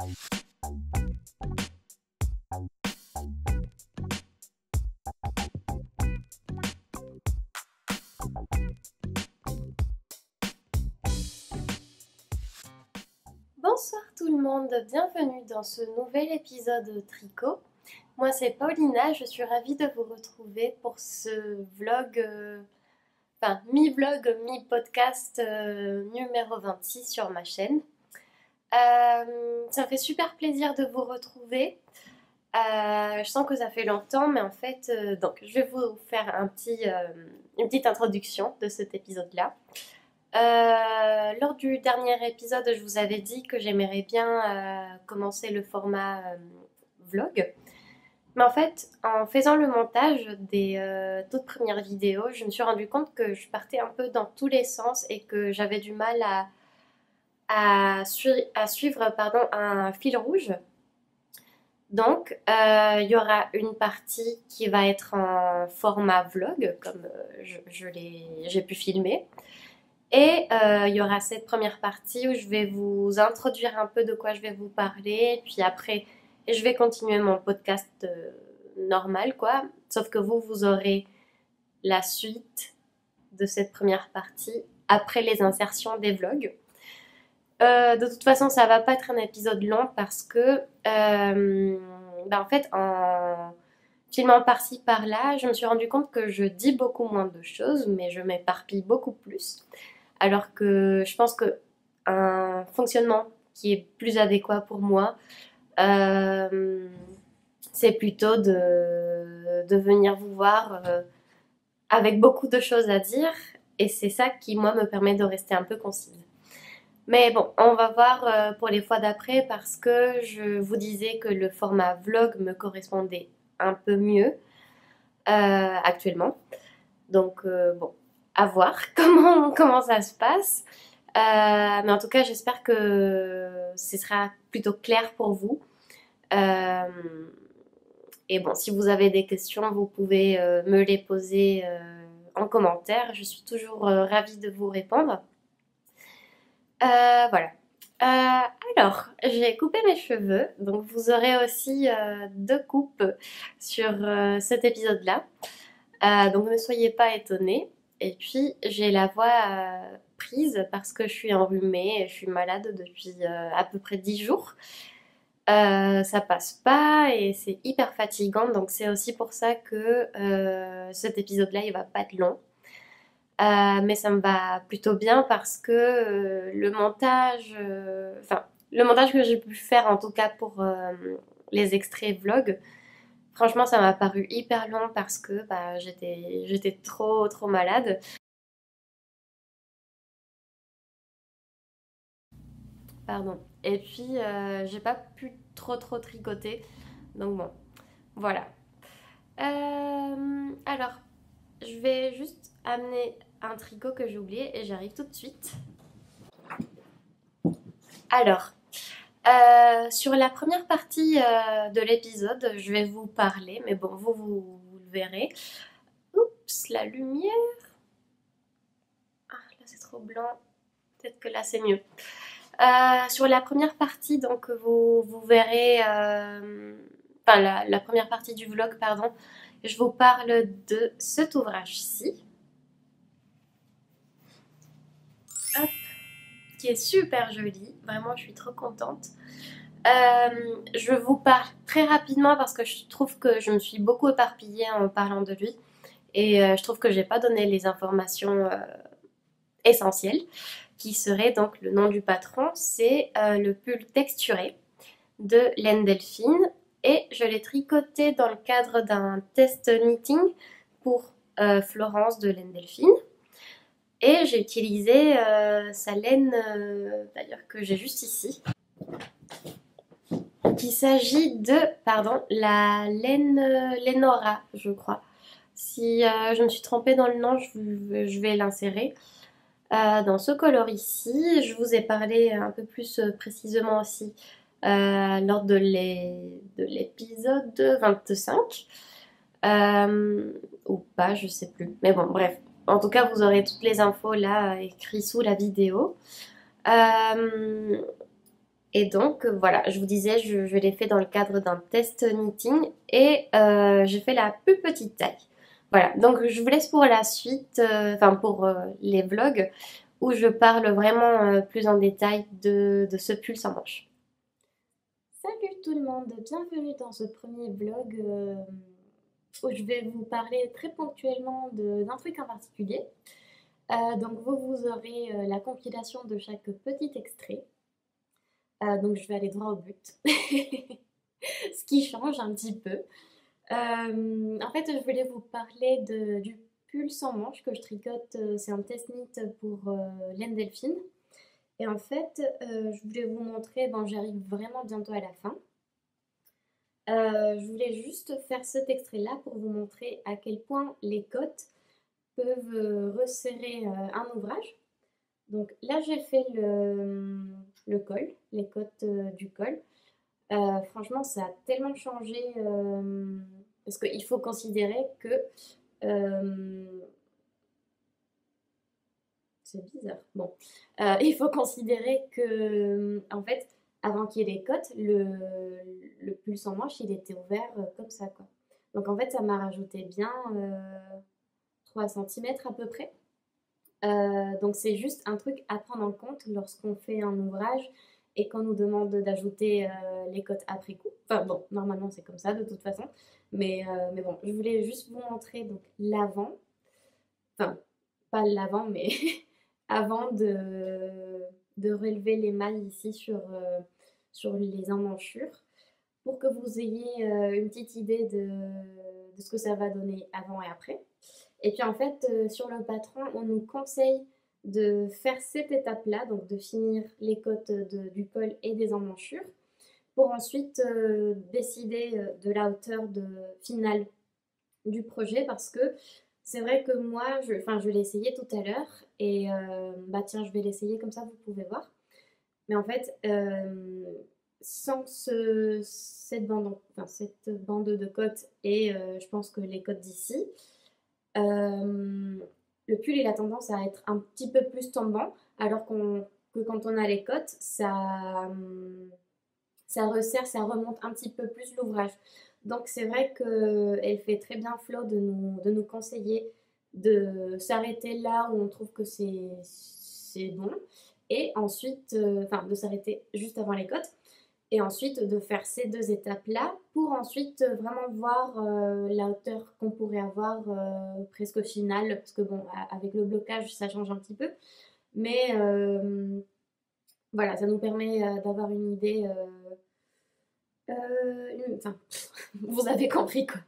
Bonsoir tout le monde, bienvenue dans ce nouvel épisode tricot. Moi c'est Paulina, je suis ravie de vous retrouver pour ce vlog, mi-vlog, mi-podcast numéro 26 sur ma chaîne. Ça me fait super plaisir de vous retrouver. Je sens que ça fait longtemps, mais en fait, donc je vais vous faire une petite introduction de cet épisode-là. Lors du dernier épisode, je vous avais dit que j'aimerais bien commencer le format vlog. Mais en fait, en faisant le montage des toutes premières vidéos, je me suis rendu compte que je partais un peu dans tous les sens et que j'avais du mal à suivre un fil rouge. Donc, il y aura une partie qui va être en format vlog, comme j'ai pu filmer. Et il y aura cette première partie où je vais vous introduire un peu de quoi je vais vous parler. Puis après, je vais continuer mon podcast normal, quoi. Sauf que vous aurez la suite de cette première partie après les insertions des vlogs. De toute façon, ça va pas être un épisode long parce que, en fait, en filmant par-ci par-là, je me suis rendu compte que je dis beaucoup moins de choses, mais je m'éparpille beaucoup plus. Alors que je pense que un fonctionnement qui est plus adéquat pour moi, c'est plutôt de venir vous voir avec beaucoup de choses à dire. Et c'est ça qui, moi, me permet de rester un peu concise. Mais bon, on va voir pour les fois d'après parce que je vous disais que le format vlog me correspondait un peu mieux actuellement. Donc bon, à voir comment ça se passe. Mais en tout cas, j'espère que ce sera plutôt clair pour vous. Et bon, si vous avez des questions, vous pouvez me les poser en commentaire. Je suis toujours ravie de vous répondre. Voilà. Alors, j'ai coupé mes cheveux, donc vous aurez aussi deux coupes sur cet épisode-là. Donc ne soyez pas étonnés. Et puis j'ai la voix prise parce que je suis enrhumée et je suis malade depuis à peu près 10 jours. Ça passe pas et c'est hyper fatigant, donc c'est aussi pour ça que cet épisode-là il va pas être long. Mais ça me va plutôt bien parce que le montage que j'ai pu faire en tout cas pour les extraits vlog, franchement ça m'a paru hyper long parce que j'étais trop malade. Pardon. Et puis j'ai pas pu trop tricoter. Donc bon, voilà. Alors, je vais juste amener un tricot que j'ai oublié et j'arrive tout de suite. Alors, sur la première partie de l'épisode, je vais vous parler, mais bon, vous le verrez. Oups, la lumière. Ah, là c'est trop blanc. Peut-être que là c'est mieux. Sur la première partie, donc vous verrez, la première partie du vlog, pardon, je vous parle de cet ouvrage-ci. Hop, qui est super joli, vraiment je suis trop contente. Je vous parle très rapidement parce que je trouve que je me suis beaucoup éparpillée en parlant de lui et je trouve que j'ai pas donné les informations essentielles qui serait donc le nom du patron, c'est le pull texturé de Laine Delphine et je l'ai tricoté dans le cadre d'un test knitting pour Florence de Laine Delphine. Et j'ai utilisé sa laine, d'ailleurs que j'ai juste ici. Il s'agit de, la laine Lenora, je crois. Si je me suis trompée dans le nom, je vais l'insérer. Dans ce coloris-ci, je vous ai parlé un peu plus précisément aussi lors de l'épisode 25. Ou pas, je sais plus. Mais bon, bref. En tout cas, vous aurez toutes les infos là écrites sous la vidéo. Et donc voilà, je vous disais, je l'ai fait dans le cadre d'un test knitting et j'ai fait la plus petite taille. Voilà, donc je vous laisse pour la suite, enfin pour les vlogs où je parle vraiment plus en détail de ce pull sans manches. Salut tout le monde, bienvenue dans ce premier vlog où je vais vous parler très ponctuellement d'un truc en particulier. Donc vous aurez la compilation de chaque petit extrait. Donc je vais aller droit au but, ce qui change un petit peu. En fait, je voulais vous parler du pull sans manches que je tricote. C'est un test knit pour Laine Delphine. Et en fait, je voulais vous montrer, bon, j'arrive vraiment bientôt à la fin. Je voulais juste faire cet extrait-là pour vous montrer à quel point les cottes peuvent resserrer un ouvrage. Donc là, j'ai fait le col, les cottes du col. Franchement, ça a tellement changé parce qu'il faut considérer que c'est bizarre. Bon, il faut considérer que en fait, avant qu'il y ait les cottes, le pull sans manche, il était ouvert comme ça, quoi. Donc en fait, ça m'a rajouté bien 3 cm à peu près. Donc c'est juste un truc à prendre en compte lorsqu'on fait un ouvrage et qu'on nous demande d'ajouter les cotes après coup. Enfin bon, normalement c'est comme ça de toute façon. Mais bon, je voulais juste vous montrer donc l'avant. Enfin, pas l'avant, mais avant de relever les mailles ici sur les emmanchures pour que vous ayez une petite idée de ce que ça va donner avant et après. Et puis en fait, sur le patron, on nous conseille de faire cette étape-là, donc de finir les cotes du col et des emmanchures, pour ensuite décider de la hauteur finale du projet, parce que c'est vrai que moi, je l'ai essayé tout à l'heure, et bah tiens, je vais l'essayer comme ça, vous pouvez voir. Mais en fait, sans cette bande de cotes et je pense que les cotes d'ici, le pull il a tendance à être un petit peu plus tombant, alors que quand on a les cotes, ça resserre, ça remonte un petit peu plus l'ouvrage. Donc c'est vrai qu'elle fait très bien Flo de nous conseiller de s'arrêter là où on trouve que c'est bon, et ensuite, enfin de s'arrêter juste avant les cotes, et ensuite de faire ces deux étapes-là pour ensuite vraiment voir la hauteur qu'on pourrait avoir presque au final, parce que bon, avec le blocage, ça change un petit peu. Mais voilà, ça nous permet d'avoir une idée. Enfin, vous avez compris quoi.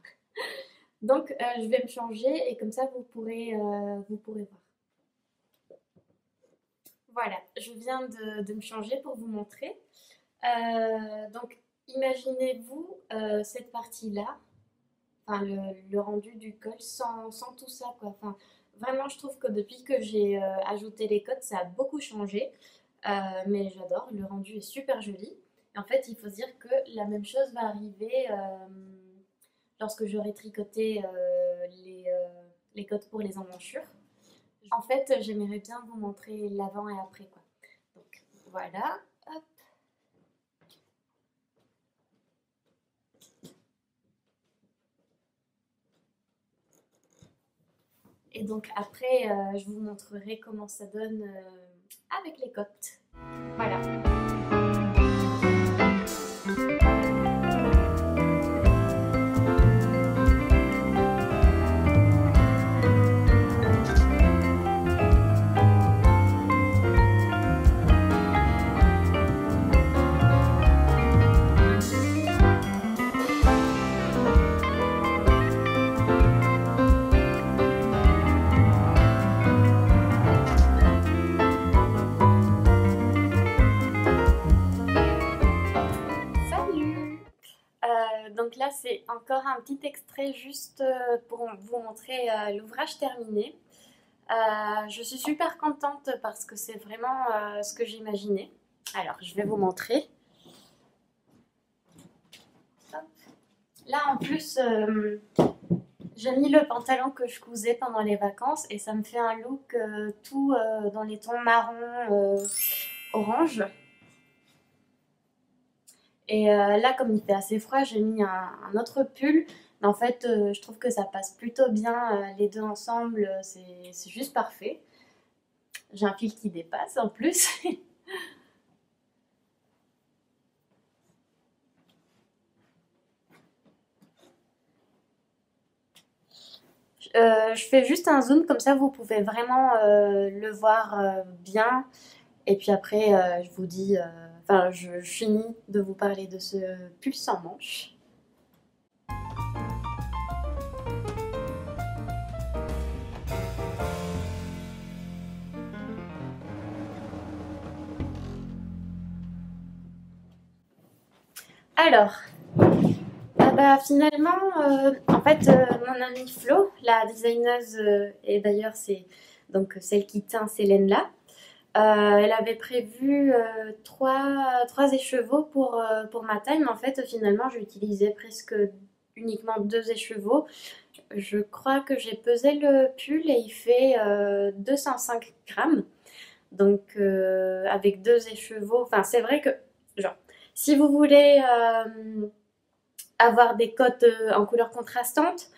Donc, je vais me changer et comme ça, vous pourrez voir. Voilà, je viens de me changer pour vous montrer. Donc, imaginez-vous cette partie-là, enfin, le rendu du col sans tout ça, quoi. Enfin, vraiment, je trouve que depuis que j'ai ajouté les cotes, ça a beaucoup changé. Mais j'adore, le rendu est super joli. Et en fait, il faut se dire que la même chose va arriver lorsque j'aurai tricoté les cotes pour les emmanchures. En fait, j'aimerais bien vous montrer l'avant et après, quoi. Donc, voilà. Hop. Et donc après, je vous montrerai comment ça donne avec les cotes. Voilà. Donc là, c'est encore un petit extrait juste pour vous montrer l'ouvrage terminé. Je suis super contente parce que c'est vraiment ce que j'imaginais. Alors, je vais vous montrer. Hop. Là, en plus, j'ai mis le pantalon que je cousais pendant les vacances et ça me fait un look tout dans les tons marron, orange. Et là, comme il fait assez froid, j'ai mis un autre pull. Mais en fait, je trouve que ça passe plutôt bien les deux ensemble. C'est juste parfait. J'ai un fil qui dépasse en plus. Je fais juste un zoom, comme ça vous pouvez vraiment le voir bien. Et puis après, je vous dis, enfin, je finis de vous parler de ce pull sans manche. Alors, ah bah, finalement, en fait, mon amie Flo, la designeuse, et d'ailleurs c'est donc celle qui teint ces laines-là, elle avait prévu trois écheveaux pour ma taille, mais en fait, finalement, j'ai utilisé presque uniquement deux écheveaux. Je crois que j'ai pesé le pull et il fait 205 grammes. Donc, avec deux écheveaux, enfin, c'est vrai que, genre, si vous voulez avoir des cottes en couleur contrastante,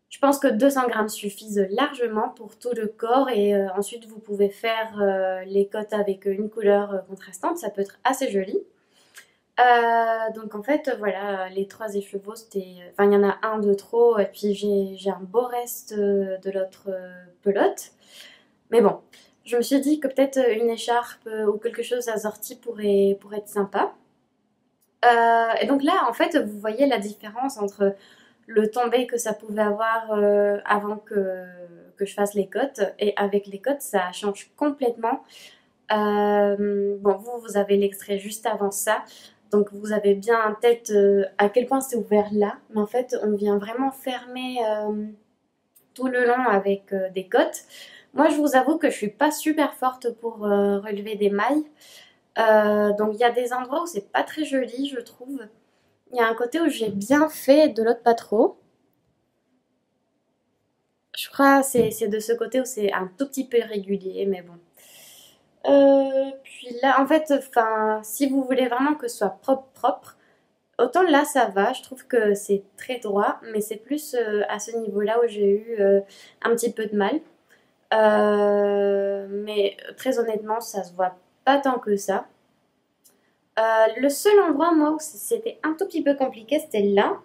je pense que 200 grammes suffisent largement pour tout le corps et ensuite vous pouvez faire les cottes avec une couleur contrastante, ça peut être assez joli. Donc en fait voilà, les trois écheveaux c'était, enfin il y en a un de trop et puis j'ai un beau reste de l'autre pelote. Mais bon, je me suis dit que peut-être une écharpe ou quelque chose assorti pourrait être sympa. Et donc là en fait vous voyez la différence entre le tombé que ça pouvait avoir avant que je fasse les cotes. Et avec les cotes, ça change complètement. Bon, vous avez l'extrait juste avant ça. Donc vous avez bien en tête à quel point c'est ouvert là. Mais en fait, on vient vraiment fermer tout le long avec des cotes. Moi, je vous avoue que je suis pas super forte pour relever des mailles. Donc il y a des endroits où c'est pas très joli, je trouve. Il y a un côté où j'ai bien fait, de l'autre pas trop. Je crois que c'est de ce côté où c'est un tout petit peu irrégulier, mais bon. Puis là, en fait, enfin, si vous voulez vraiment que ce soit propre, propre, autant là ça va, je trouve que c'est très droit, mais c'est plus à ce niveau-là où j'ai eu un petit peu de mal. Mais très honnêtement, ça se voit pas tant que ça. Le seul endroit, moi, où c'était un tout petit peu compliqué, c'était là.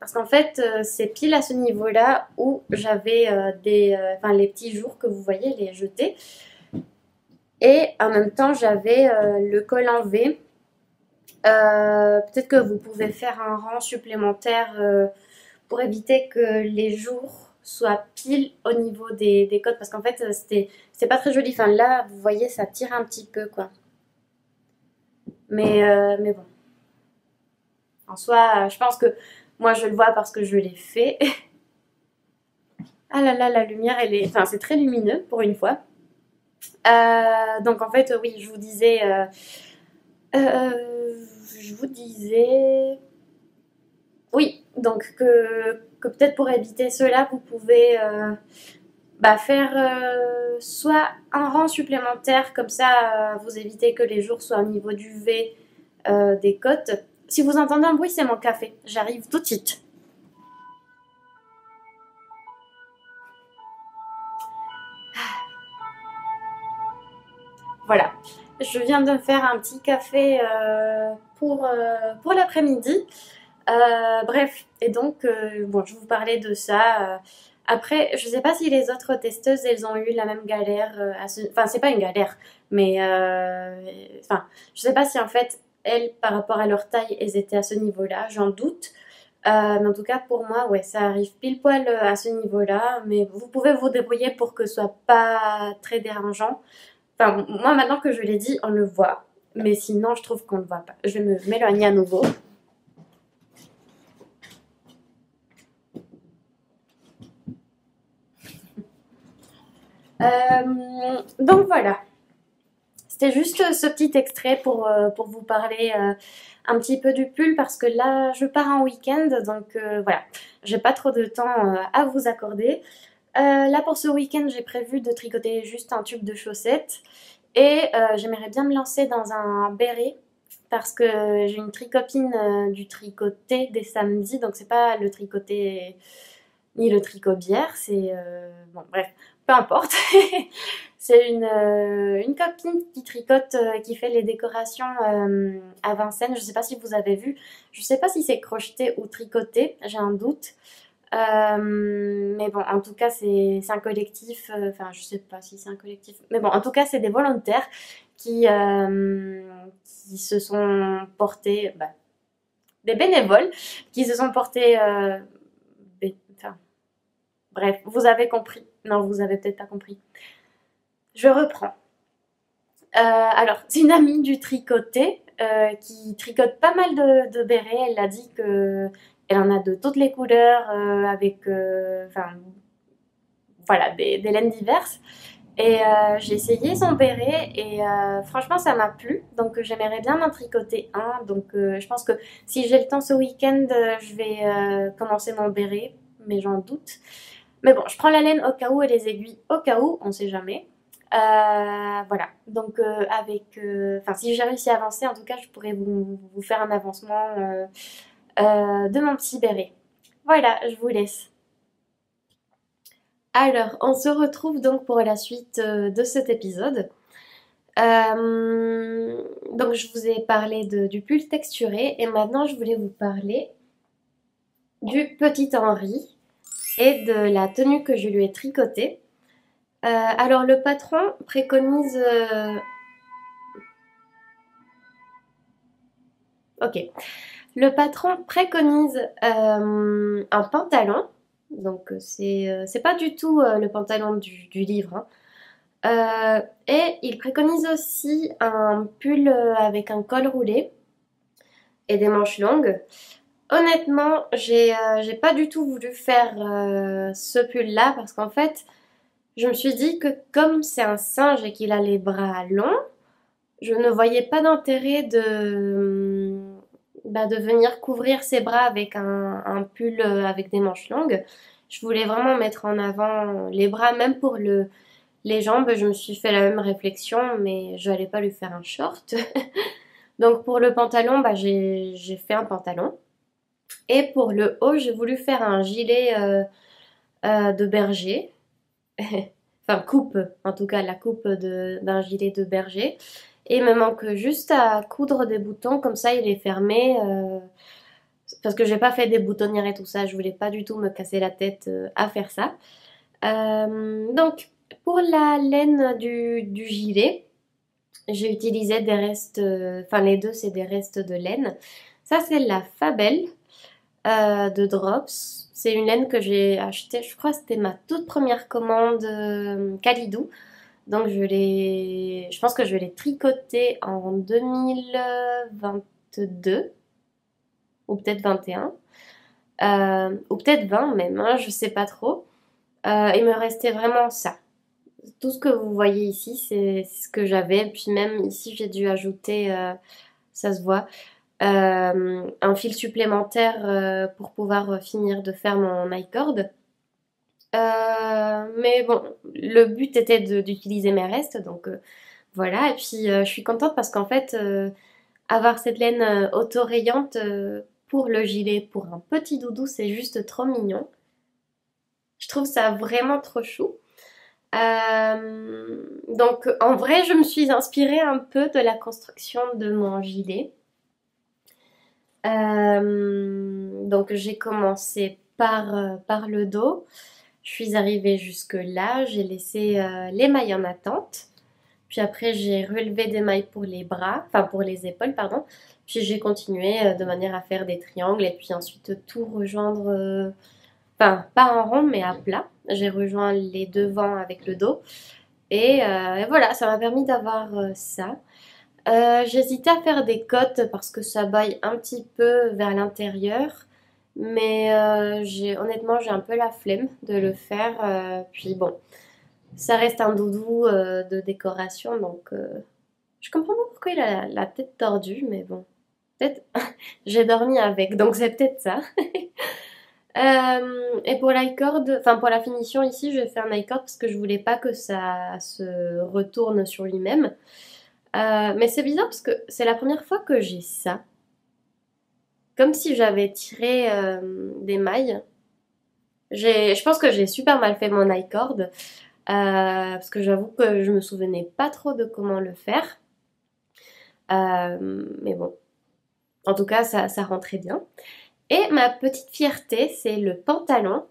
Parce qu'en fait, c'est pile à ce niveau-là où j'avais enfin, les petits jours que vous voyez, les jetés. Et en même temps, j'avais le col en V. Peut-être que vous pouvez faire un rang supplémentaire pour éviter que les jours soient pile au niveau des côtes. Parce qu'en fait, c'était pas très joli. Enfin, là, vous voyez, ça tire un petit peu, quoi. Mais bon, en soi, je pense que moi, je le vois parce que je l'ai fait. Ah là là, la lumière, elle est, enfin, c'est très lumineux pour une fois. Donc en fait, oui, je vous disais, oui, donc que peut-être pour éviter cela, vous pouvez bah, faire soit un rang supplémentaire, comme ça, vous évitez que les jours soient au niveau du V des côtes. Si vous entendez un bruit, c'est mon café. J'arrive tout de suite. Voilà. Je viens de me faire un petit café pour l'après-midi. Bref, et donc, bon, je vous parlais de ça. Après, je sais pas si les autres testeuses, elles ont eu la même galère. Enfin, c'est pas une galère, mais enfin, je sais pas si en fait, elles, par rapport à leur taille, elles étaient à ce niveau-là, j'en doute. Mais en tout cas, pour moi, ouais, ça arrive pile poil à ce niveau-là. Mais vous pouvez vous débrouiller pour que ce soit pas très dérangeant. Enfin, moi, maintenant que je l'ai dit, on le voit. Mais sinon, je trouve qu'on ne le voit pas. Je vais m'éloigner à nouveau. Donc voilà, c'était juste ce petit extrait pour vous parler un petit peu du pull parce que là je pars en week-end donc voilà, j'ai pas trop de temps à vous accorder. Là pour ce week-end j'ai prévu de tricoter juste un tube de chaussettes et j'aimerais bien me lancer dans un béret parce que j'ai une tricopine du tricoté des samedis, donc c'est pas le tricoté ni le tricot bière, c'est bon bref, peu importe. C'est une copine qui tricote, qui fait les décorations à Vincennes. Je sais pas si vous avez vu, je sais pas si c'est crocheté ou tricoté, j'ai un doute. Mais bon, en tout cas, c'est un collectif. Enfin, je sais pas si c'est un collectif. Mais bon, en tout cas, c'est des volontaires qui, qui se sont portés, bah, des bénévoles qui se sont portés. Enfin, bref, vous avez compris. Non, vous avez peut-être pas compris. Je reprends. Alors, c'est une amie du tricoté qui tricote pas mal de bérets. Elle a dit que elle en a de toutes les couleurs, avec, enfin, voilà, des laines diverses. Et j'ai essayé son béret et franchement ça m'a plu. Donc j'aimerais bien m'en tricoter un. Donc je pense que si j'ai le temps ce week-end, je vais commencer mon béret, mais j'en doute. Mais bon, je prends la laine au cas où et les aiguilles au cas où, on sait jamais. Voilà, donc avec, enfin si j'ai réussi à avancer, en tout cas je pourrais vous faire un avancement de mon petit béret. Voilà, je vous laisse. Alors, on se retrouve donc pour la suite de cet épisode. Donc, je vous ai parlé du pull texturé et maintenant je voulais vous parler du petit Henri et de la tenue que je lui ai tricotée. Alors, le patron préconise... Ok. Le patron préconise un pantalon. Donc, c'est pas du tout le pantalon du livre, hein. Et il préconise aussi un pull avec un col roulé et des manches longues. Honnêtement, j'ai pas du tout voulu faire ce pull-là parce qu'en fait, je me suis dit que comme c'est un singe et qu'il a les bras longs, je ne voyais pas d'intérêt de venir couvrir ses bras avec un pull avec des manches longues. Je voulais vraiment mettre en avant les bras, même pour les jambes, je me suis fait la même réflexion, mais je n'allais pas lui faire un short. Donc pour le pantalon, bah, j'ai fait un pantalon. Et pour le haut, j'ai voulu faire un gilet de berger. Enfin, coupe, en tout cas la coupe d'un gilet de berger. Et il me manque juste à coudre des boutons, comme ça il est fermé. Parce que j'ai pas fait des boutonnières et tout ça, je voulais pas du tout me casser la tête à faire ça. Donc pour la laine du gilet, j'ai utilisé des restes, enfin les deux c'est des restes de laine. Ça c'est la Fabel de Drops. C'est une laine que j'ai achetée, je crois que c'était ma toute première commande Calidou. Donc je pense que je l'ai tricotée en 2022 ou peut-être 21 ou peut-être 20 même, hein, je sais pas trop. Il me restait vraiment ça. Tout ce que vous voyez ici, c'est ce que j'avais. Puis même ici, j'ai dû ajouter, ça se voit, un fil supplémentaire pour pouvoir finir de faire mon mi-cord. Mais bon, le but était d'utiliser mes restes, donc voilà. Et puis je suis contente parce qu'en fait, avoir cette laine autorayante pour le gilet, pour un petit doudou, c'est juste trop mignon. Je trouve ça vraiment trop chou. Donc en vrai, je me suis inspirée un peu de la construction de mon gilet. Donc j'ai commencé par le dos. Je suis arrivée jusque là, j'ai laissé les mailles en attente. Puis après, j'ai relevé des mailles pour les bras, enfin pour les épaules, pardon. Puis j'ai continué de manière à faire des triangles et puis ensuite tout rejoindre, enfin pas en rond mais à plat. J'ai rejoint les devants avec le dos. Et voilà, ça m'a permis d'avoir ça. J'hésitais à faire des côtes parce que ça baille un petit peu vers l'intérieur. Mais honnêtement, j'ai un peu la flemme de le faire. Puis bon, ça reste un doudou de décoration. Donc je comprends pas pourquoi il a la tête tordue. Mais bon, peut-être j'ai dormi avec. Donc c'est peut-être ça. Et pour l'icord, enfin pour la finition ici, je vais faire un icord parce que je voulais pas que ça se retourne sur lui-même. Mais c'est bizarre parce que c'est la première fois que j'ai ça. Comme si j'avais tiré des mailles. Je pense que j'ai super mal fait mon i-cord. Parce que j'avoue que je me souvenais pas trop de comment le faire. Mais bon, en tout cas, ça rentrait bien. Et ma petite fierté, c'est le pantalon.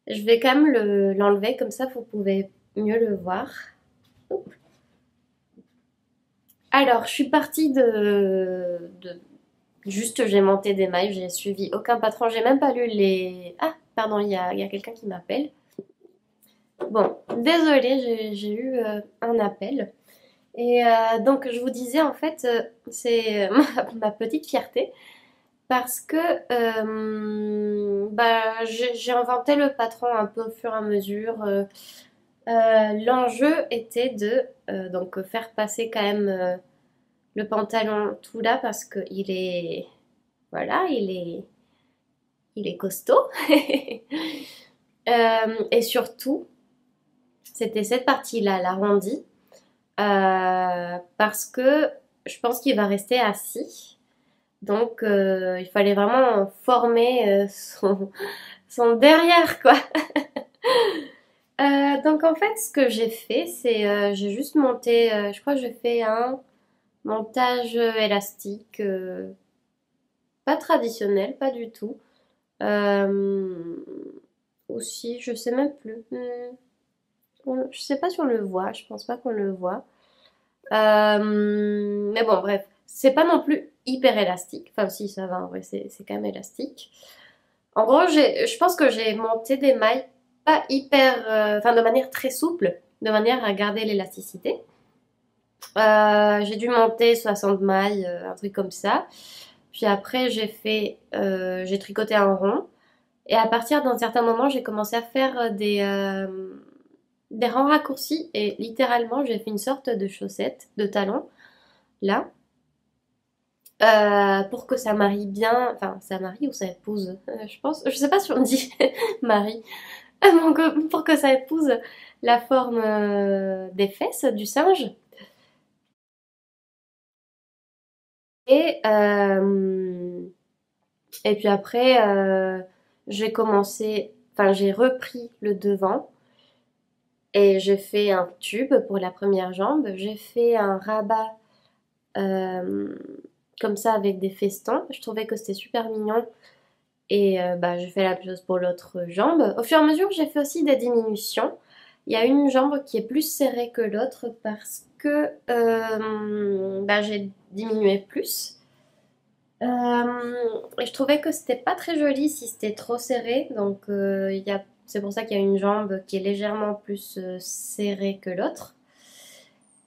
Je vais quand même l'enlever, comme ça vous pouvez mieux le voir. Oups. Alors, je suis partie juste, j'ai monté des mailles, j'ai suivi aucun patron, j'ai même pas lu les... Ah, pardon, il y a quelqu'un qui m'appelle. Bon, désolée, j'ai eu un appel. Et donc, je vous disais, en fait, c'est ma petite fierté. Parce que bah, j'ai inventé le patron un peu au fur et à mesure. L'enjeu était de donc faire passer quand même le pantalon tout là parce que il est voilà il est costaud. Et surtout c'était cette partie-là, l'arrondi, parce que je pense qu'il va rester assis. Donc, il fallait vraiment former son derrière, quoi. Donc, en fait, ce que j'ai fait, c'est j'ai juste monté, je crois que j'ai fait un montage élastique, pas traditionnel, pas du tout. Euh, Aussi, je sais même plus. Je sais pas si on le voit, je pense pas qu'on le voit. Mais bon, bref, c'est pas non plus hyper élastique. Enfin, si, ça va, en vrai, c'est quand même élastique. En gros, je pense que j'ai monté des mailles pas hyper, enfin, de manière très souple, de manière à garder l'élasticité. J'ai dû monter 60 mailles, un truc comme ça. Puis après, j'ai tricoté un rond. Et à partir d'un certain moment, j'ai commencé à faire des rangs raccourcis. Et littéralement, j'ai fait une sorte de chaussette, de talon, là. Pour que ça marie bien, enfin ça marie ou ça épouse, je pense, je sais pas si on dit marie, donc pour que ça épouse la forme des fesses du singe. Et, euh, et puis après, j'ai commencé, enfin j'ai repris le devant et j'ai fait un tube pour la première jambe, j'ai fait un rabat euh, comme ça avec des festons, je trouvais que c'était super mignon. Et bah, j'ai fait la même chose pour l'autre jambe. Au fur et à mesure, j'ai fait aussi des diminutions. Il y a une jambe qui est plus serrée que l'autre parce que bah, j'ai diminué plus. Et je trouvais que c'était pas très joli si c'était trop serré. Donc c'est pour ça qu'il y a une jambe qui est légèrement plus serrée que l'autre.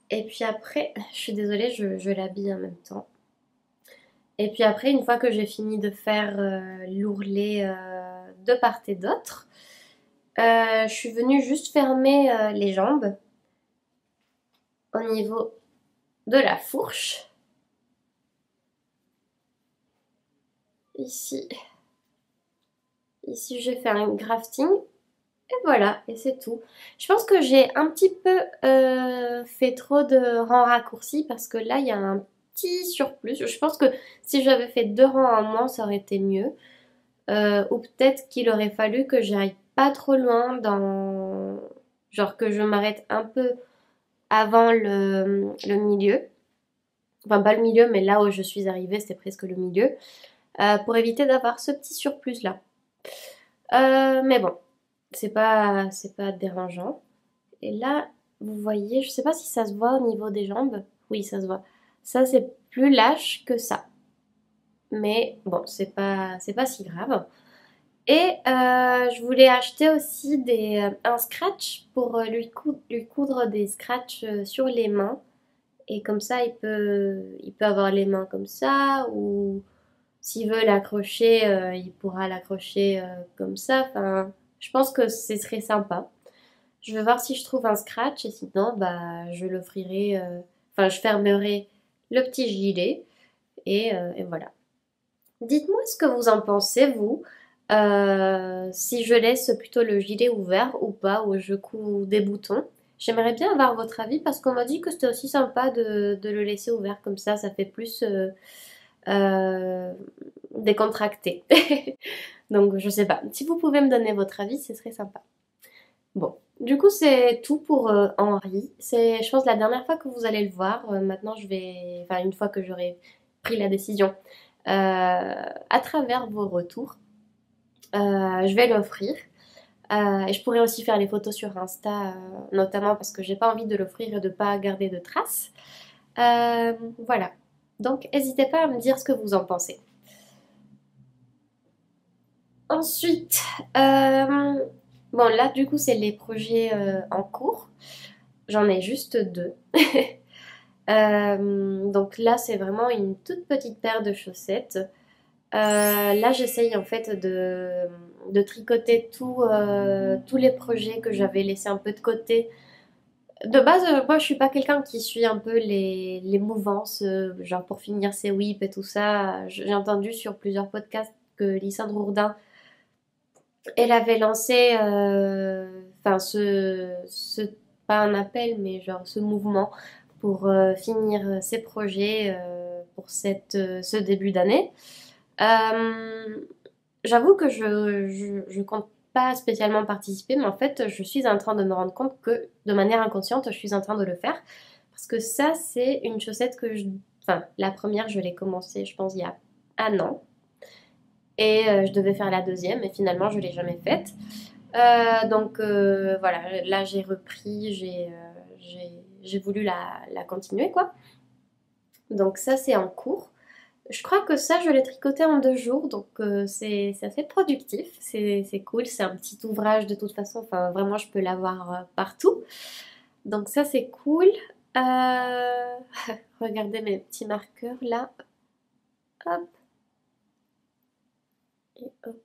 Et puis après, je suis désolée, je l'habille en même temps. Et puis après, une fois que j'ai fini de faire l'ourlet de part et d'autre, je suis venue juste fermer les jambes au niveau de la fourche. Ici, ici j'ai fait un grafting. Et voilà, et c'est tout. Je pense que j'ai un petit peu fait trop de rangs raccourcis parce que là, il y a un petit surplus. Je pense que si j'avais fait 2 rangs en moins, ça aurait été mieux. Ou peut-être qu'il aurait fallu que j'aille pas trop loin dans... Genre que je m'arrête un peu avant le milieu. Enfin, pas le milieu, mais là où je suis arrivée, c'était presque le milieu. Pour éviter d'avoir ce petit surplus-là. Mais bon, c'est pas dérangeant. Et là, vous voyez, je sais pas si ça se voit au niveau des jambes. Oui, ça se voit. Ça, c'est plus lâche que ça. Mais bon, c'est pas si grave. Et je voulais acheter aussi un scratch pour lui coudre des scratchs sur les mains. Et comme ça, il peut avoir les mains comme ça. Ou s'il veut l'accrocher, il pourra l'accrocher comme ça. Enfin, je pense que ce serait sympa. Je vais voir si je trouve un scratch. Et sinon, bah, je l'offrirai. Enfin, je fermerai le petit gilet. Et voilà. Dites-moi ce que vous en pensez, vous. Si je laisse plutôt le gilet ouvert ou pas, ou je couds des boutons. J'aimerais bien avoir votre avis parce qu'on m'a dit que c'était aussi sympa de le laisser ouvert comme ça fait plus euh, décontracté. Donc je sais pas, si vous pouvez me donner votre avis, ce serait sympa. Bon, du coup c'est tout pour Henri. C'est, je pense, la dernière fois que vous allez le voir. Maintenant je vais, enfin une fois que j'aurai pris la décision, à travers vos retours, je vais l'offrir. Et je pourrais aussi faire les photos sur Insta, notamment parce que j'ai pas envie de l'offrir et de pas garder de traces. Voilà. Donc, n'hésitez pas à me dire ce que vous en pensez. Ensuite, bon là, du coup, c'est les projets en cours. J'en ai juste deux. Donc là, c'est vraiment une toute petite paire de chaussettes. Là, j'essaye en fait de tricoter tous les projets que j'avais laissés un peu de côté. De base, moi, je suis pas quelqu'un qui suit un peu les mouvances, genre pour finir ses whips et tout ça. J'ai entendu sur plusieurs podcasts que Lysandre Jourdain, elle avait lancé, enfin, pas un appel, mais genre ce mouvement pour finir ses projets pour ce début d'année. Euh, J'avoue que je compte pas spécialement participer, mais en fait, je suis en train de me rendre compte que de manière inconsciente, je suis en train de le faire. Parce que ça, c'est une chaussette que je. Enfin, la première, je l'ai commencée, je pense, il y a un an. Et je devais faire la deuxième, et finalement, je l'ai jamais faite. Donc voilà, là, j'ai repris, j'ai voulu la continuer, quoi. Donc ça, c'est en cours. Je crois que ça, je l'ai tricoté en 2 jours, donc c'est assez productif, c'est cool, c'est un petit ouvrage de toute façon, enfin vraiment je peux l'avoir partout. Donc ça c'est cool. Euh, Regardez mes petits marqueurs là, hop, et hop.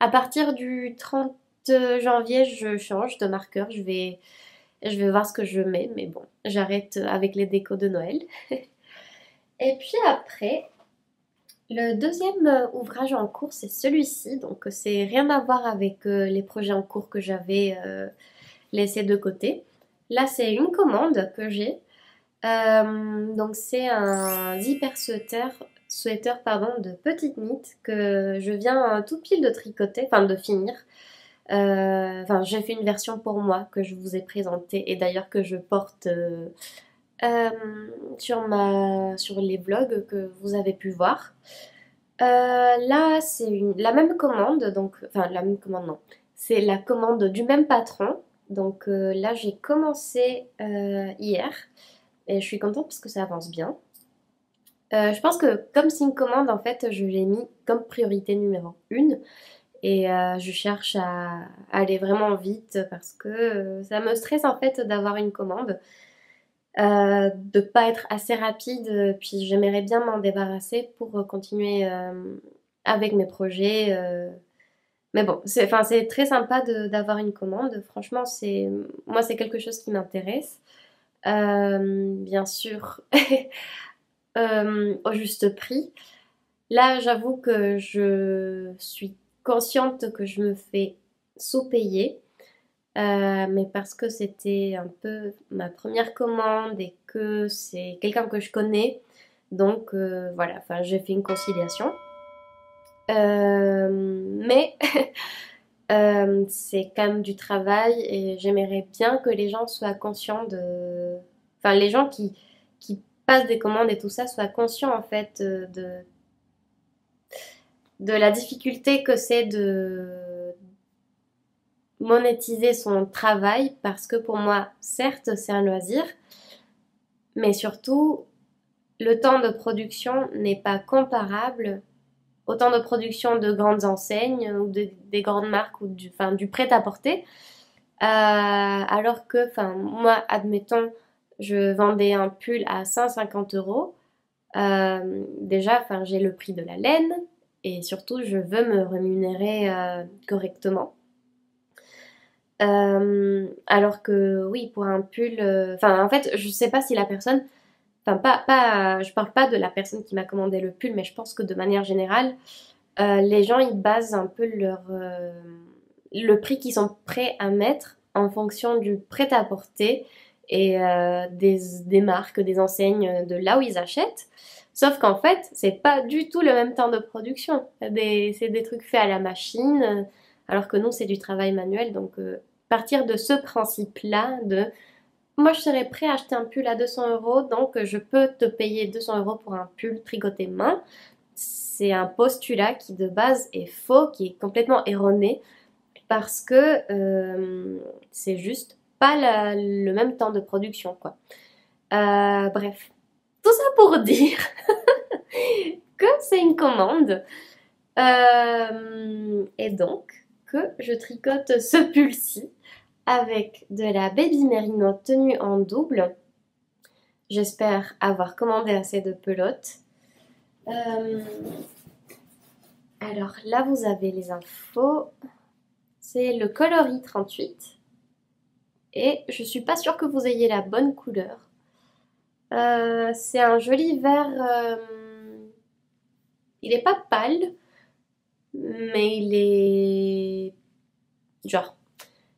À partir du 30 janvier, je change de marqueur, je vais voir ce que je mets, mais bon, j'arrête avec les décos de Noël. Et puis après, le deuxième ouvrage en cours, c'est celui-ci. Donc, c'est rien à voir avec les projets en cours que j'avais laissés de côté. Là, c'est une commande que j'ai. Donc, c'est un zipper sweater pardon, de petite knit que je viens tout pile de tricoter, enfin de finir. Enfin, j'ai fait une version pour moi que je vous ai présentée et d'ailleurs que je porte euh, sur les vlogs que vous avez pu voir. Là, c'est la même commande, donc, enfin, la même commande, non. C'est la commande du même patron. Donc là, j'ai commencé hier et je suis contente parce que ça avance bien. Je pense que comme c'est une commande, en fait, je l'ai mis comme priorité numéro 1 et je cherche à aller vraiment vite parce que ça me stresse en fait d'avoir une commande, de pas être assez rapide, puis j'aimerais bien m'en débarrasser pour continuer avec mes projets. Mais bon, enfin, c'est très sympa d'avoir une commande. Franchement, moi, c'est quelque chose qui m'intéresse. Bien sûr, au juste prix. Là, j'avoue que je suis consciente que je me fais sous-payer. Mais parce que c'était un peu ma première commande et que c'est quelqu'un que je connais, donc voilà, enfin j'ai fait une conciliation. Mais c'est quand même du travail et j'aimerais bien que les gens soient conscients enfin les gens qui passent des commandes et tout ça soient conscients en fait de la difficulté que c'est de monétiser son travail parce que pour moi, certes, c'est un loisir, mais surtout, le temps de production n'est pas comparable au temps de production de grandes enseignes ou des grandes marques ou enfin, du prêt-à-porter. Alors que, enfin, moi, admettons, je vendais un pull à 150 euros. Déjà, enfin, j'ai le prix de la laine et surtout, je veux me rémunérer correctement. Alors que oui, pour un pull, enfin en fait, je sais pas si la personne, enfin je parle pas de la personne qui m'a commandé le pull, mais je pense que de manière générale, les gens ils basent un peu le prix qu'ils sont prêts à mettre en fonction du prêt-à-porter et des marques, des enseignes de là où ils achètent. Sauf qu'en fait, c'est pas du tout le même temps de production. C'est des trucs faits à la machine, alors que nous, c'est du travail manuel. Donc, partir de ce principe-là, de moi, je serais prêt à acheter un pull à 200 euros, donc je peux te payer 200 euros pour un pull tricoté main. C'est un postulat qui de base est faux, qui est complètement erroné, parce que c'est juste pas le même temps de production, quoi. Bref, tout ça pour dire que c'est une commande et donc que je tricote ce pull-ci avec de la Baby Merino tenue en double. J'espère avoir commandé assez de pelotes. Alors là, vous avez les infos. C'est le coloris 38. Et je suis pas sûre que vous ayez la bonne couleur. C'est un joli vert. Il est pas pâle, mais il est genre.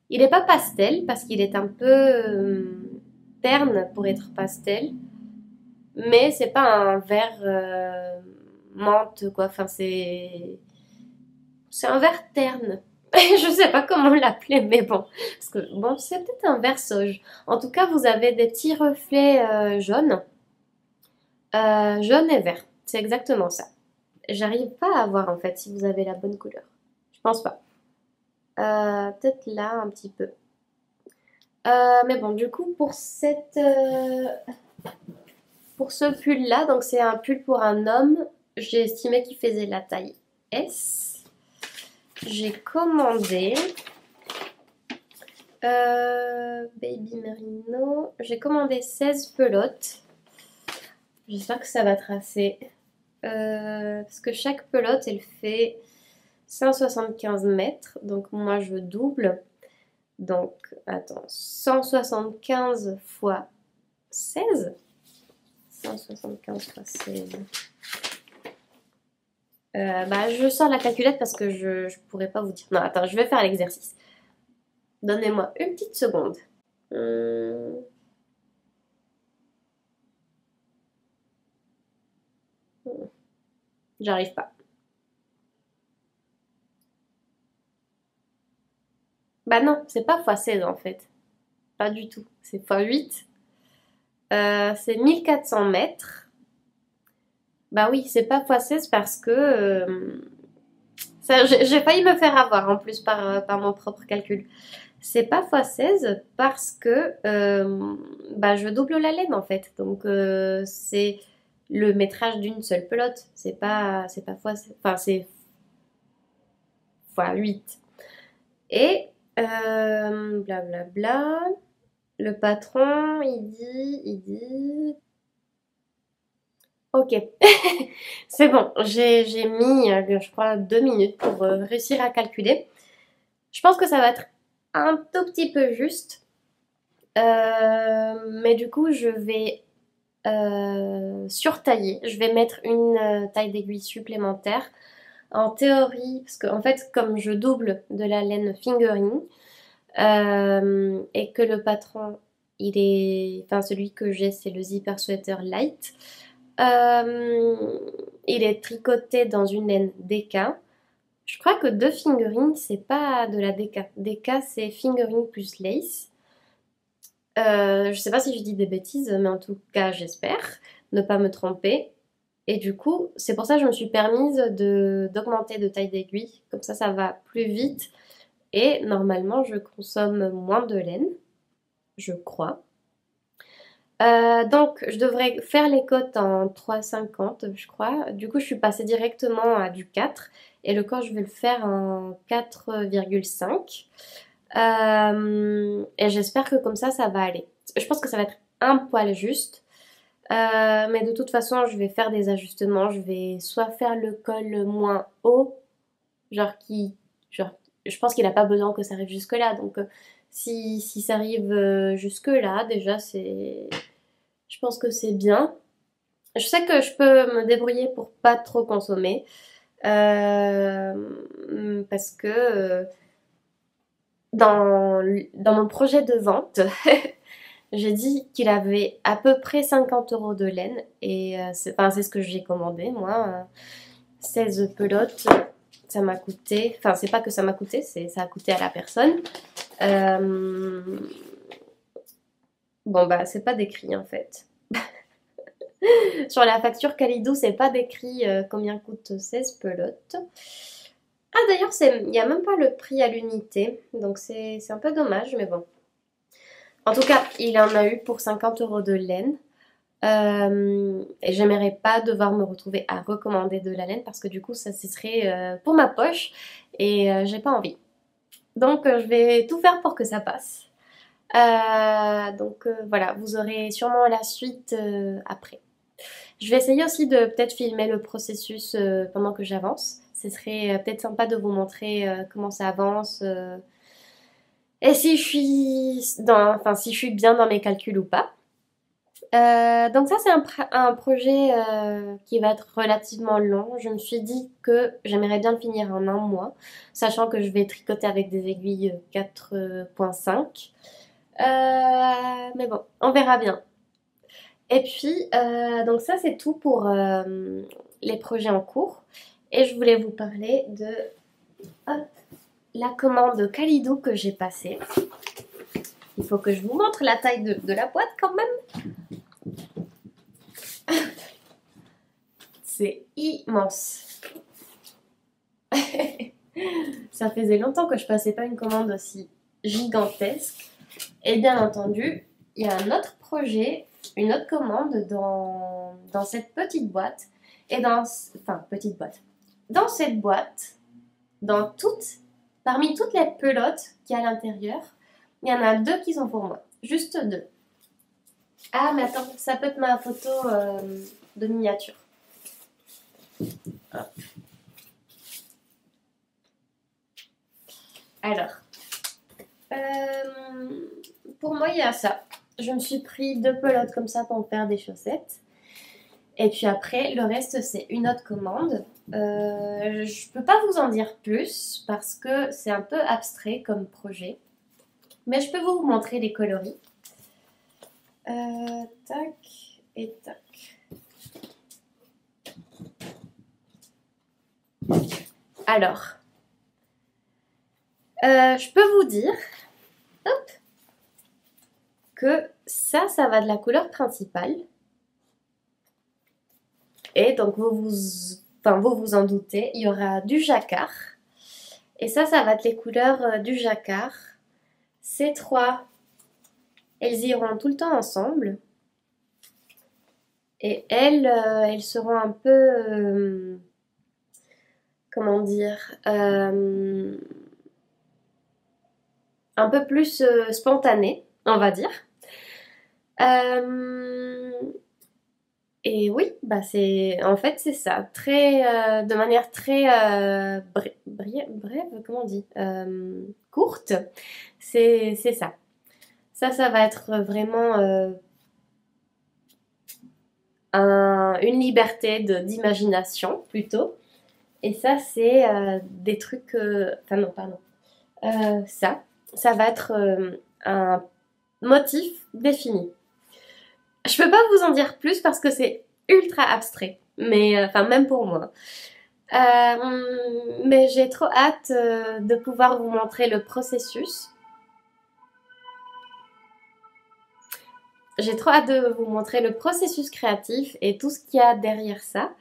Il est pas pastel parce qu'il est un peu terne pour être pastel, mais c'est pas un vert menthe quoi. Enfin c'est un vert terne. Je sais pas comment l'appeler, mais bon, parce que bon, c'est peut-être un vert sauge. En tout cas, vous avez des petits reflets jaunes, jaune et vert. C'est exactement ça. J'arrive pas à voir en fait si vous avez la bonne couleur. Je pense pas. Peut-être là un petit peu. Mais bon, du coup, pour ce pull-là, donc c'est un pull pour un homme, j'ai estimé qu'il faisait la taille S. J'ai commandé Baby Merino. J'ai commandé 16 pelotes. J'espère que ça va tracer. Parce que chaque pelote, elle fait 175 mètres. Donc moi, je double. Donc, attends, 175 fois 16. 175 fois 16. Bah, je sors la calculette parce que je pourrais pas vous dire. Non, attends, je vais faire l'exercice. Donnez-moi une petite seconde. J'arrive pas. Bah non, c'est pas x 16 en fait. Pas du tout. C'est x 8. C'est 1400 mètres. Bah oui, c'est pas x 16 parce que j'ai failli me faire avoir en plus par mon propre calcul. C'est pas x 16 parce que bah, je double la laine en fait. Donc c'est le métrage d'une seule pelote. C'est pas x, enfin c'est x 8. Et blablabla. Bla bla. Le patron, il dit. Ok, c'est bon. J'ai mis, je crois, 2 minutes pour réussir à calculer. Je pense que ça va être un tout petit peu juste. Mais du coup, je vais surtailler. Je vais mettre une taille d'aiguille supplémentaire. En théorie, parce qu'en fait, comme je double de la laine fingering, et que le patron, enfin celui que j'ai, c'est le zipper sweater light. Il est tricoté dans une laine DK. Je crois que de fingering, c'est pas de la DK. DK, c'est fingering plus lace. Je sais pas si je dis des bêtises, mais en tout cas, j'espère ne pas me tromper. Et du coup, c'est pour ça que je me suis permise d'augmenter de taille d'aiguille. Comme ça va plus vite. Et normalement, je consomme moins de laine, je crois. Donc, je devrais faire les côtes en 3,50, je crois. Du coup, je suis passée directement à du 4. Et le corps, je vais le faire en 4,5. Et j'espère que comme ça va aller. Je pense que ça va être un poil juste. Mais de toute façon, je vais faire des ajustements. Je vais soit faire le col moins haut, genre, je pense qu'il n'a pas besoin que ça arrive jusque-là. Donc, si ça arrive jusque-là, déjà, je pense que c'est bien. Je sais que je peux me débrouiller pour pas trop consommer. Parce que dans mon projet de vente, j'ai dit qu'il avait à peu près 50 euros de laine et c'est ce que j'ai commandé moi. 16 pelotes, ça m'a coûté, enfin c'est pas que ça m'a coûté, ça a coûté à la personne. Euh, bon bah c'est pas décrit en fait. Sur la facture Calidou, c'est pas décrit combien coûte 16 pelotes. Ah d'ailleurs, il n'y a même pas le prix à l'unité, donc c'est un peu dommage, mais bon. En tout cas, il en a eu pour 50 euros de laine. Et j'aimerais pas devoir me retrouver à recommander de la laine parce que du coup, ça ce serait pour ma poche et j'ai pas envie. Donc, je vais tout faire pour que ça passe. Voilà, vous aurez sûrement la suite après. Je vais essayer aussi de peut-être filmer le processus pendant que j'avance. Ce serait peut-être sympa de vous montrer comment ça avance et si si je suis bien dans mes calculs ou pas. Donc ça c'est un projet qui va être relativement long. Je me suis dit que j'aimerais bien le finir en un mois, sachant que je vais tricoter avec des aiguilles 4,5. Mais bon, on verra bien. Et puis, donc ça c'est tout pour les projets en cours. Et je voulais vous parler de hop, la commande Calidou que j'ai passée. Il faut que je vous montre la taille de la boîte quand même. C'est immense. Ça faisait longtemps que je passais pas une commande aussi gigantesque. Et bien entendu, il y a un autre projet, une autre commande dans cette petite boîte. Et petite boîte. Dans cette boîte, parmi toutes les pelotes qu'il y a à l'intérieur, il y en a 2 qui sont pour moi. Juste 2. Ah, mais attends, ça peut être ma photo de miniature. Hop. Alors, pour moi, il y a ça. Je me suis pris 2 pelotes comme ça pour me faire des chaussettes. Et puis après, le reste, c'est une autre commande. Je peux pas vous en dire plus parce que c'est un peu abstrait comme projet. Mais je peux vous montrer les coloris. Tac et tac. Alors, je peux vous dire hop, que ça va de la couleur principale. Et donc, vous vous en doutez, il y aura du jacquard. Et ça va être les couleurs du jacquard. Ces 3, elles iront tout le temps ensemble. Et elles seront un peu... comment dire un peu plus spontanées, on va dire. Et oui, bah en fait c'est ça, de manière très brève, comment on dit, courte, c'est ça. Ça va être vraiment une liberté d'imagination plutôt. Et ça c'est des trucs, enfin non pardon, ça va être un motif défini. Je peux pas vous en dire plus parce que c'est ultra abstrait, mais même pour moi. Mais j'ai trop hâte de pouvoir vous montrer le processus. J'ai trop hâte de vous montrer le processus créatif et tout ce qu'il y a derrière ça.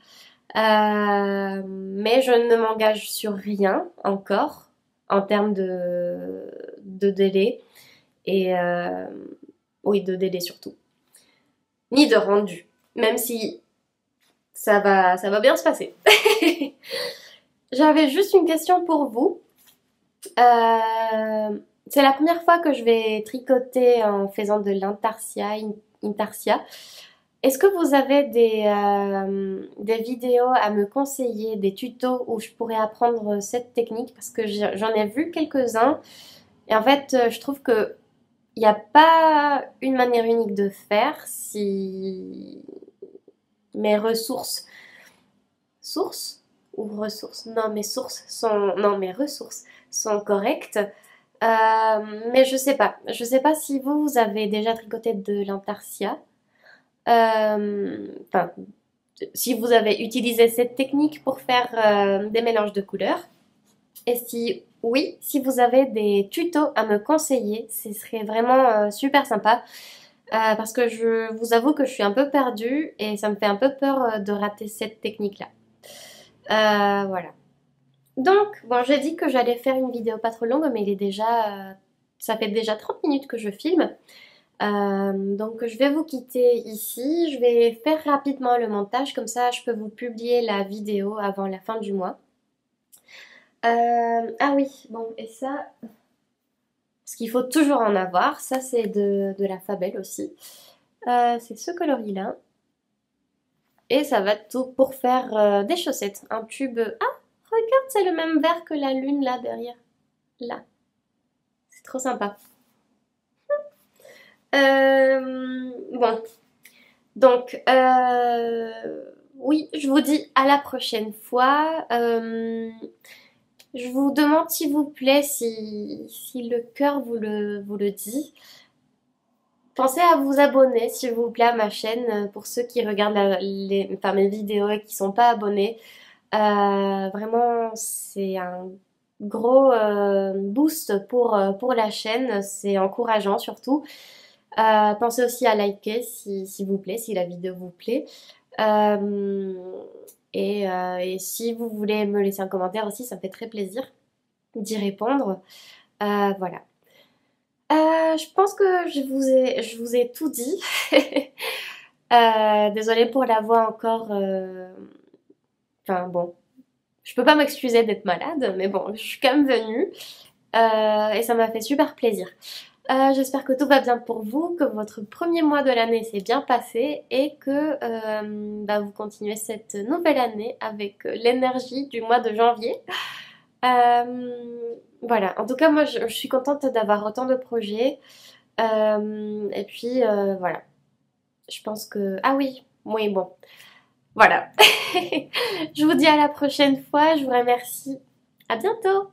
Mais je ne m'engage sur rien encore en termes de délai. Et oui, de délai surtout. Ni de rendu. Même si ça va bien se passer. J'avais juste une question pour vous. C'est la première fois que je vais tricoter en faisant de l'intarsia. Est-ce que vous avez des vidéos à me conseiller, des tutos où je pourrais apprendre cette technique? Parce que j'en ai vu quelques-uns. Et en fait, je trouve que il n'y a pas une manière unique de faire si mes sources ou ressources, non mes ressources sont correctes. Mais je sais pas si vous avez déjà tricoté de l'intarsia. Enfin, si vous avez utilisé cette technique pour faire des mélanges de couleurs. Et si oui, si vous avez des tutos à me conseiller, ce serait vraiment super sympa. Parce que je vous avoue que je suis un peu perdue et ça me fait un peu peur de rater cette technique-là. Voilà. Donc, bon, j'ai dit que j'allais faire une vidéo pas trop longue, mais il est déjà, ça fait déjà 30 minutes que je filme. Donc, je vais vous quitter ici. Je vais faire rapidement le montage, comme ça je peux vous publier la vidéo avant la fin du mois. Ah oui, bon, et ça, parce qu'il faut toujours en avoir, ça c'est de la Fabelle aussi. C'est ce coloris-là. Et ça va être tout pour faire des chaussettes. Un tube. Ah, regarde, c'est le même vert que la lune là derrière. Là. C'est trop sympa. Bon. Donc, oui, je vous dis à la prochaine fois. Je vous demande s'il vous plaît, si le cœur vous le dit, pensez à vous abonner s'il vous plaît à ma chaîne pour ceux qui regardent enfin, mes vidéos et qui sont pas abonnés. Vraiment, c'est un gros boost pour la chaîne, c'est encourageant surtout. Pensez aussi à liker s'il vous plaît, si la vidéo vous plaît. Euh, et si vous voulez me laisser un commentaire aussi, ça me fait très plaisir d'y répondre. Voilà. Je pense que je vous ai tout dit. Désolée pour la voix encore. Enfin bon, je peux pas m'excuser d'être malade, mais bon, je suis quand même venue. Et ça m'a fait super plaisir. J'espère que tout va bien pour vous, que votre premier mois de l'année s'est bien passé et que bah, vous continuez cette nouvelle année avec l'énergie du mois de janvier. Voilà, en tout cas moi je suis contente d'avoir autant de projets. Et puis voilà, je pense que... Ah oui, oui bon, voilà. Je vous dis à la prochaine fois, je vous remercie. À bientôt!